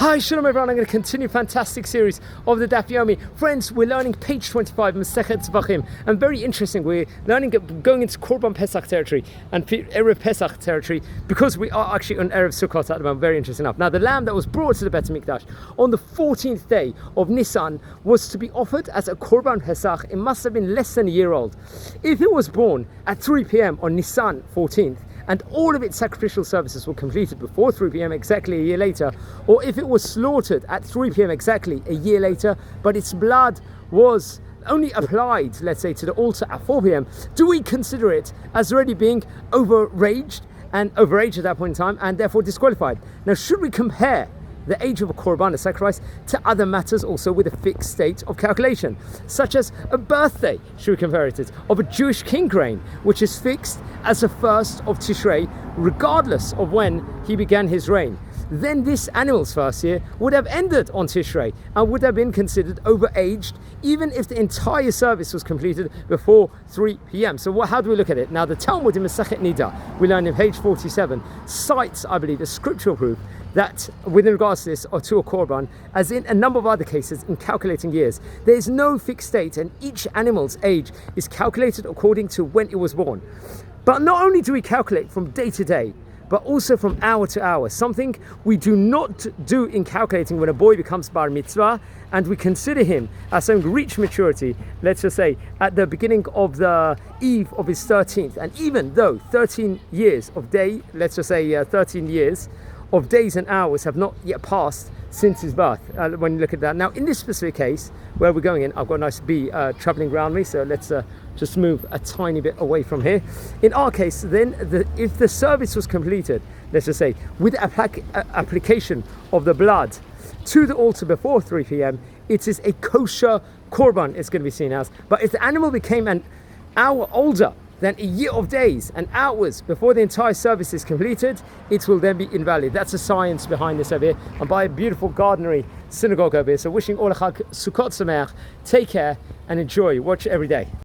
Hi, shalom everyone. I'm going to continue a fantastic series of the Daf Yomi. Friends, we're learning page 25, Masechet Zevachim. And very interesting, we're learning, going into Korban Pesach territory and Erev Pesach territory because we are actually on Erev Sukkot at the moment. Very interesting enough. Now, the lamb that was brought to the Bet HaMikdash on the 14th day of Nisan was to be offered as a Korban Pesach. It must have been less than a year old. If it was born at 3 p.m. on Nisan 14th, and all of its sacrificial services were completed before 3 p.m. exactly a year later, or if it was slaughtered at 3 p.m. exactly a year later, but its blood was only applied, let's say, to the altar at 4 p.m., do we consider it as already being overaged at that point in time, and therefore disqualified? Now, should we compare the age of a korban, a sacrifice, to other matters also with a fixed state of calculation, such as a birthday, should we compare it to, of a Jewish king reign, which is fixed as the 1st of Tishrei, regardless of when he began his reign? Then this animal's first year would have ended on Tishrei and would have been considered overaged, even if the entire service was completed before 3 p.m. So how do we look at it? Now, the Talmud in Masechet Nida, we learn in page 47, cites, I believe, a scriptural proof that with regards to this, or to a korban, as in a number of other cases in calculating years, there is no fixed date, and each animal's age is calculated according to when it was born. But not only do we calculate from day to day, but also from hour to hour, something we do not do in calculating when a boy becomes bar mitzvah, and we consider him as having reached maturity, let's just say, at the beginning of the eve of his 13th. And even though 13 years of day, let's just say 13 years of days and hours have not yet passed since his birth, when you look at that. Now, in this specific case, where we're going in, I've got a nice bee traveling around me, so let's just move a tiny bit away from here. In our case, then, if the service was completed, let's just say, with application of the blood to the altar before 3 p.m., it is a kosher korban, it's going to be seen as. But if the animal became an hour older than a year of days and hours before the entire service is completed, it will then be invalid. That's the science behind this over here, and by a beautiful gardenery synagogue over here. So wishing all a Chag Sameach. Take care and enjoy. Watch every day.